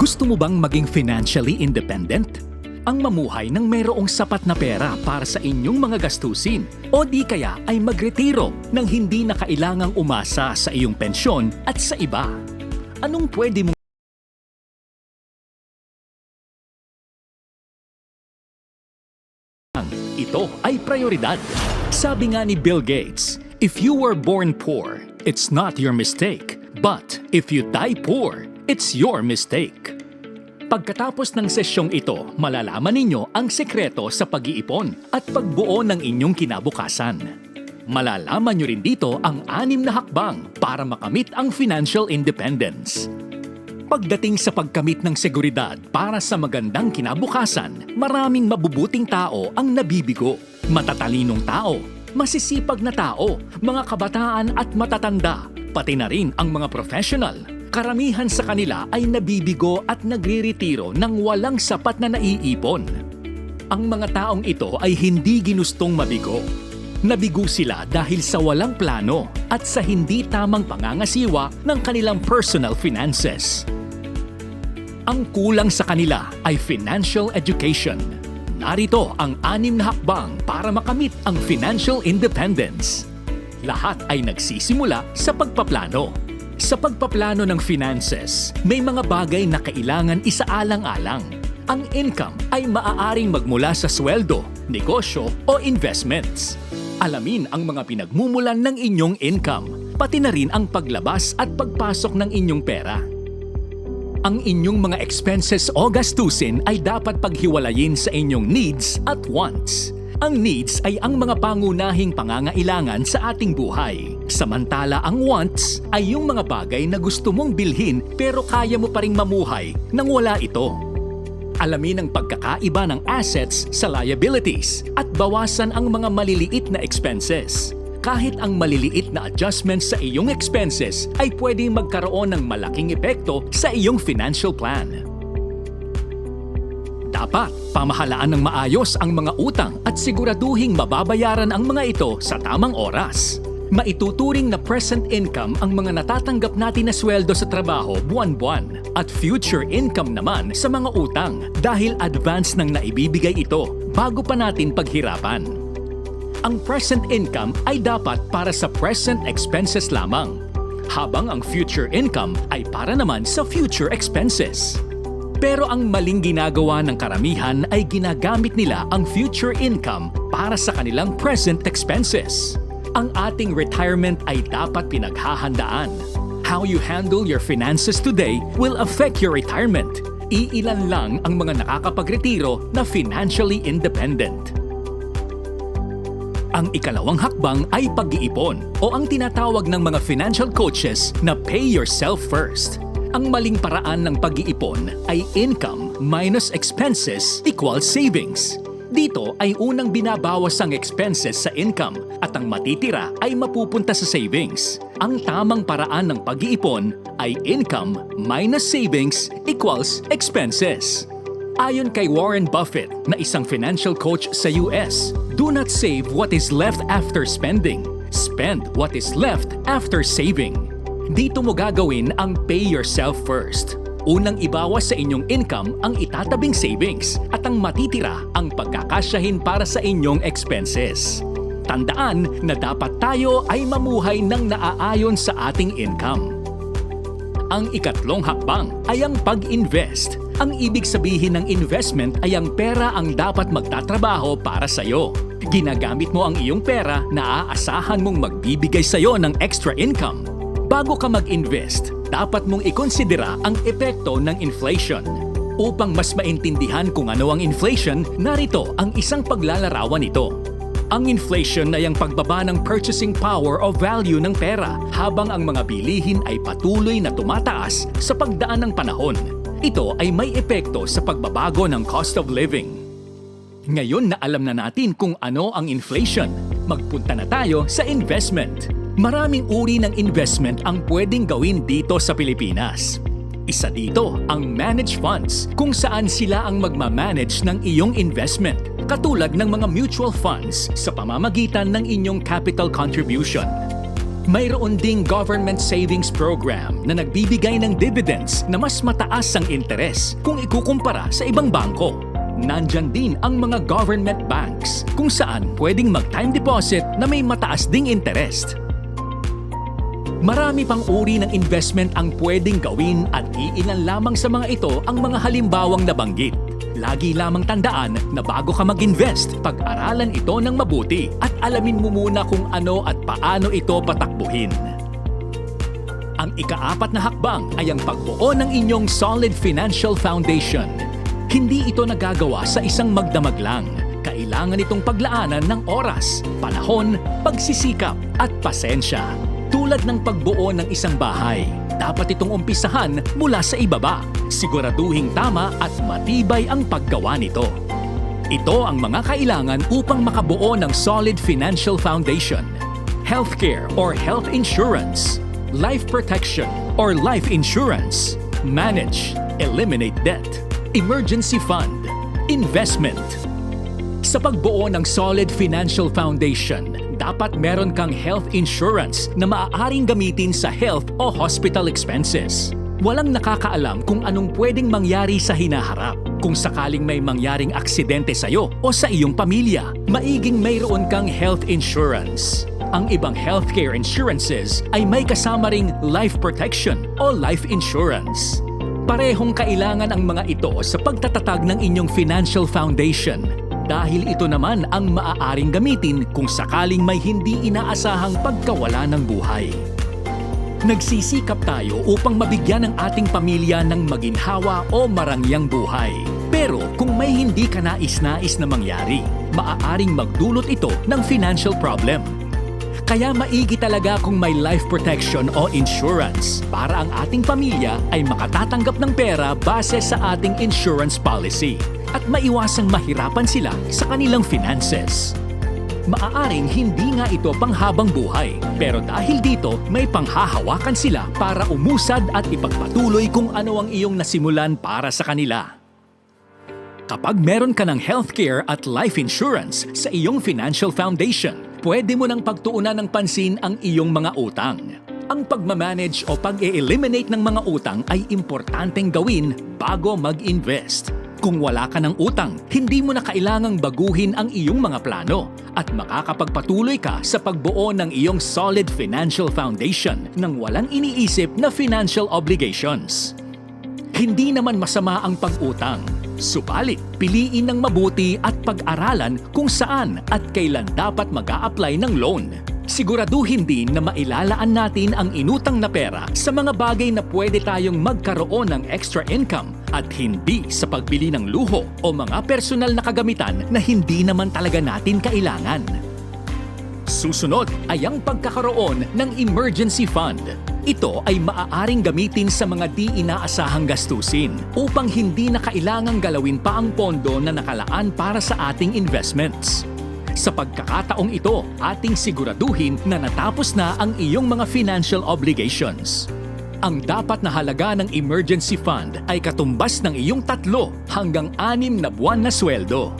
Gusto mo bang maging financially independent? Ang mamuhay ng mayroong sapat na pera para sa inyong mga gastusin o di kaya ay magretiro nang hindi na kailangang umasa sa iyong pensyon at sa iba. Anong pwede mong ito ay prioridad? Sabi nga ni Bill Gates, if you were born poor, it's not your mistake. But if you die poor, it's your mistake. Pagkatapos ng sesyong ito, malalaman ninyo ang sekreto sa pag-iipon at pagbuo ng inyong kinabukasan. Malalaman nyo rin dito ang 6 na hakbang para makamit ang financial independence. Pagdating sa pagkamit ng seguridad para sa magandang kinabukasan, maraming mabubuting tao ang nabibigo. Matatalinong tao, masisipag na tao, mga kabataan at matatanda, pati na rin ang mga professional. Karamihan sa kanila ay nabibigo at nagre-retiro nang walang sapat na naiipon. Ang mga taong ito ay hindi ginustong mabigo. Nabigo sila dahil sa walang plano at sa hindi tamang pangangasiwa ng kanilang personal finances. Ang kulang sa kanila ay financial education. Narito ang 6 na hakbang para makamit ang financial independence. Lahat ay nagsisimula sa pagpaplano. Sa pagpaplano ng finances, may mga bagay na kailangan isaalang-alang. Ang income ay maaaring magmula sa sweldo, negosyo o investments. Alamin ang mga pinagmumulan ng inyong income, pati na rin ang paglabas at pagpasok ng inyong pera. Ang inyong mga expenses o gastusin ay dapat paghiwalayin sa inyong needs at wants. Ang needs ay ang mga pangunahing pangangailangan sa ating buhay. Samantala ang wants ay yung mga bagay na gusto mong bilhin pero kaya mo pa ring mamuhay nang wala ito. Alamin ang pagkakaiba ng assets sa liabilities at bawasan ang mga maliliit na expenses. Kahit ang maliliit na adjustments sa iyong expenses ay pwedeng magkaroon ng malaking epekto sa iyong financial plan. Dapat pamahalaan ng maayos ang mga utang at siguraduhing mababayaran ang mga ito sa tamang oras. Maituturing na present income ang mga natatanggap natin na sweldo sa trabaho buwan-buwan at future income naman sa mga utang dahil advance nang naibibigay ito bago pa natin paghirapan. Ang present income ay dapat para sa present expenses lamang, habang ang future income ay para naman sa future expenses. Pero ang maling ginagawa ng karamihan ay ginagamit nila ang future income para sa kanilang present expenses. Ang ating retirement ay dapat pinaghahandaan. How you handle your finances today will affect your retirement. Iilan lang ang mga nakakapagretiro na financially independent. Ang ikalawang hakbang ay pag-iipon o ang tinatawag ng mga financial coaches na pay yourself first. Ang maling paraan ng pag-iipon ay income minus expenses equals savings. Dito ay unang binabawas ang expenses sa income at ang matitira ay mapupunta sa savings. Ang tamang paraan ng pag-iipon ay income minus savings equals expenses. Ayon kay Warren Buffett na isang financial coach sa US, do not save what is left after spending. Spend what is left after saving. Dito mo gagawin ang pay yourself first. Unang ibawas sa inyong income ang itatabing savings at ang matitira ang pagkakasyahin para sa inyong expenses. Tandaan na dapat tayo ay mamuhay ng naaayon sa ating income. Ang ikatlong hakbang ay ang pag-invest. Ang ibig sabihin ng investment ay ang pera ang dapat magtatrabaho para sa iyo. Ginagamit mo ang iyong pera na aasahan mong magbibigay sa iyo ng extra income. Bago ka mag-invest, dapat mong ikonsidera ang epekto ng inflation. Upang mas maintindihan kung ano ang inflation, narito ang isang paglalarawan nito. Ang inflation ay ang pagbaba ng purchasing power o value ng pera habang ang mga bilihin ay patuloy na tumataas sa pagdaan ng panahon. Ito ay may epekto sa pagbabago ng cost of living. Ngayon na alam na natin kung ano ang inflation, magpunta na tayo sa investment. Maraming uri ng investment ang pwedeng gawin dito sa Pilipinas. Isa dito ang managed funds kung saan sila ang magmamanage ng iyong investment, katulad ng mga mutual funds sa pamamagitan ng inyong capital contribution. Mayroon ding government savings program na nagbibigay ng dividends na mas mataas ang interes kung ikukumpara sa ibang bangko. Nandyan din ang mga government banks kung saan pwedeng mag-time deposit na may mataas ding interest. Marami pang uri ng investment ang pwedeng gawin at iilan lamang sa mga ito ang mga halimbawang nabanggit. Lagi lamang tandaan na bago ka mag-invest, pag-aralan ito ng mabuti at alamin mo muna kung ano at paano ito patakbuhin. Ang ika-4 na hakbang ay ang pagbuo ng inyong solid financial foundation. Hindi ito nagagawa sa isang magdamag lang. Kailangan itong paglaanan ng oras, panahon, pagsisikap at pasensya. Tulad ng pagbuo ng isang bahay, dapat itong umpisahan mula sa ibaba. Siguraduhing tama at matibay ang paggawa nito. Ito ang mga kailangan upang makabuo ng solid financial foundation. Healthcare or health insurance, life protection or life insurance, manage, eliminate debt, emergency fund, investment. Sa pagbuo ng solid financial foundation, dapat meron kang health insurance na maaaring gamitin sa health o hospital expenses. Walang nakakaalam kung anong pwedeng mangyari sa hinaharap. Kung sakaling may mangyaring aksidente sa'yo o sa iyong pamilya, maiging mayroon kang health insurance. Ang ibang healthcare insurances ay may kasama ring life protection o life insurance. Parehong kailangan ang mga ito sa pagtatatag ng inyong financial foundation. Dahil ito naman ang maaaring gamitin kung sakaling may hindi inaasahang pagkawala ng buhay. Nagsisikap tayo upang mabigyan ng ating pamilya ng maginhawa o marangyang buhay. Pero kung may hindi ka nais-nais na mangyari, maaaring magdulot ito ng financial problem. Kaya maigi talaga kung may life protection o insurance para ang ating pamilya ay makatatanggap ng pera base sa ating insurance policy at maiwasang mahirapan sila sa kanilang finances. Maaaring hindi nga ito panghabang buhay, pero dahil dito may panghahawakan sila para umusad at ipagpatuloy kung ano ang iyong nasimulan para sa kanila. Kapag meron ka ng healthcare at life insurance sa iyong financial foundation, pwede mo nang pagtuunan ng pansin ang iyong mga utang. Ang pagmamanage o pag-e-eliminate ng mga utang ay importanteng gawin bago mag-invest. Kung wala ka ng utang, hindi mo na kailangang baguhin ang iyong mga plano at makakapagpatuloy ka sa pagbuo ng iyong solid financial foundation nang walang iniisip na financial obligations. Hindi naman masama ang pag-utang. Subalit, piliin ng mabuti at pag-aralan kung saan at kailan dapat mag-a-apply ng loan. Siguraduhin din na mailalaan natin ang inutang na pera sa mga bagay na pwede tayong magkaroon ng extra income at hindi sa pagbili ng luho o mga personal na kagamitan na hindi naman talaga natin kailangan. Susunod ay ang pagkakaroon ng emergency fund. Ito ay maaaring gamitin sa mga di inaasahang gastusin upang hindi na kailangang galawin pa ang pondo na nakalaan para sa ating investments. Sa pagkakataong ito, ating siguraduhin na natapos na ang iyong mga financial obligations. Ang dapat na halaga ng emergency fund ay katumbas ng iyong 3 hanggang 6 na buwan na sweldo.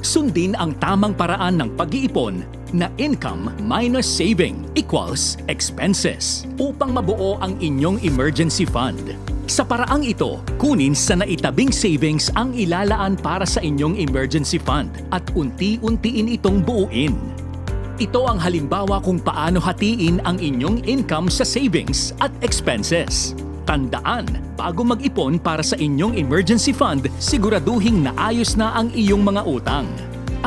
Sundin ang tamang paraan ng pag-iipon na income minus saving equals expenses upang mabuo ang inyong emergency fund. Sa paraang ito, kunin sa naitabing savings ang ilalaan para sa inyong emergency fund at unti-untiin itong buuin. Ito ang halimbawa kung paano hatiin ang inyong income sa savings at expenses. Tandaan, bago mag-ipon para sa inyong emergency fund, siguraduhing naayos na ang iyong mga utang.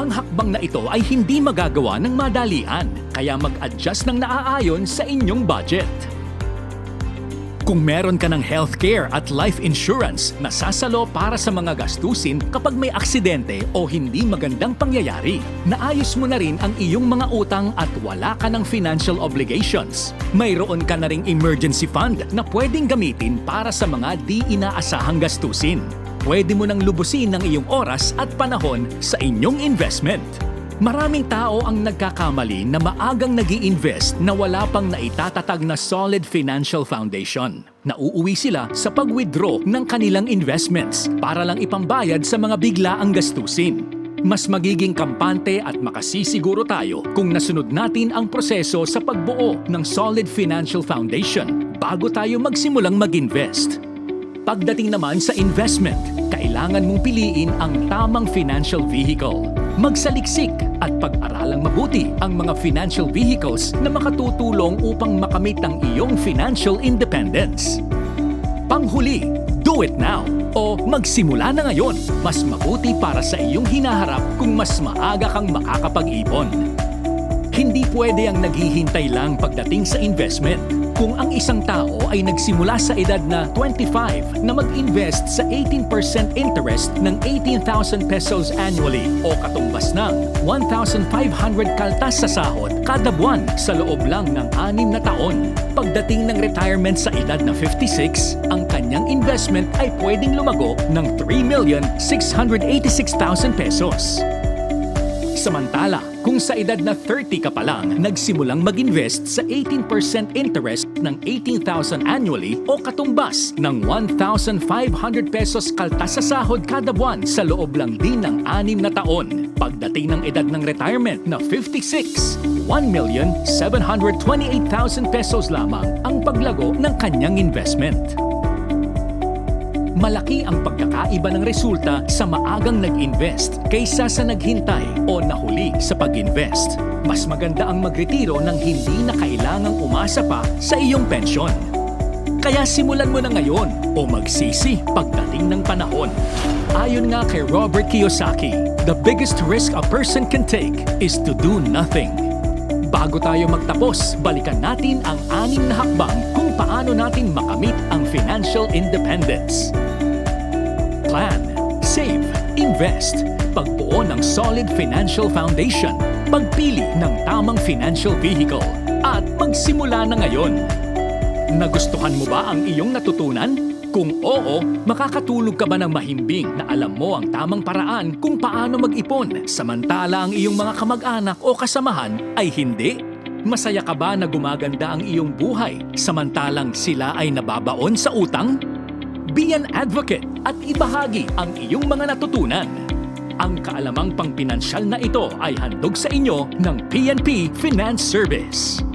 Ang hakbang na ito ay hindi magagawa ng madalian, kaya mag-adjust ng naaayon sa inyong budget. Kung meron ka ng healthcare at life insurance na sasalo para sa mga gastusin kapag may aksidente o hindi magandang pangyayari, naayos mo na rin ang iyong mga utang at wala ka ng financial obligations. Mayroon ka na ring emergency fund na pwedeng gamitin para sa mga di inaasahang gastusin. Pwede mo nang lubusin ang iyong oras at panahon sa inyong investment. Maraming tao ang nagkakamali na maagang nag-i-invest na wala pang naitatatag na solid financial foundation. Nauuwi sila sa pag-withdraw ng kanilang investments para lang ipambayad sa mga biglaang gastusin. Mas magiging kampante at makasisiguro tayo kung nasunod natin ang proseso sa pagbuo ng solid financial foundation bago tayo magsimulang mag-invest. Pagdating naman sa investment, kailangan mong piliin ang tamang financial vehicle. Magsaliksik at pag-aralang mabuti ang mga financial vehicles na makatutulong upang makamit ang iyong financial independence. Panghuli, do it now o magsimula na ngayon. Mas mabuti para sa iyong hinaharap kung mas maaga kang makakapag-ipon. Hindi pwede ang naghihintay lang pagdating sa investment. Kung ang isang tao ay nagsimula sa edad na 25 na mag-invest sa 18% interest ng 18,000 pesos annually o katumbas ng 1,500 kaltas sa sahod kada buwan sa loob lang ng 6 na taon. Pagdating ng retirement sa edad na 56, ang kanyang investment ay pwedeng lumago ng 3,686,000 pesos. Samantala, kung sa edad na 30 ka pa lang, nagsimulang mag-invest sa 18% interest ng 18,000 annually o katumbas ng 1,500 pesos kaltas sa sahod kada buwan sa loob lang din ng 6 na taon. Pagdating ng edad ng retirement na 56, 1,728,000 pesos lamang ang paglago ng kanyang investment. Malaki ang pagkakaiba ng resulta sa maagang nag-invest kaysa sa naghintay o nahuli sa pag-invest. Mas maganda ang magretiro nang hindi na kailangang umasa pa sa iyong pensyon. Kaya simulan mo na ngayon o magsisi pagdating ng panahon. Ayon nga kay Robert Kiyosaki, the biggest risk a person can take is to do nothing. Bago tayo magtapos, balikan natin ang 6 na hakbang kung paano natin makamit ang financial independence. Plan, save, invest, pagbuo ng solid financial foundation, pagpili ng tamang financial vehicle, at magsimula na ngayon. Nagustuhan mo ba ang iyong natutunan? Kung oo, makakatulog ka ba ng mahimbing na alam mo ang tamang paraan kung paano mag-ipon samantala ang iyong mga kamag-anak o kasamahan ay hindi? Masaya ka ba na gumaganda ang iyong buhay samantalang sila ay nababaon sa utang? Be an advocate at ibahagi ang iyong mga natutunan. Ang kaalamang pangpinansyal na ito ay handog sa inyo ng PNP Finance Service.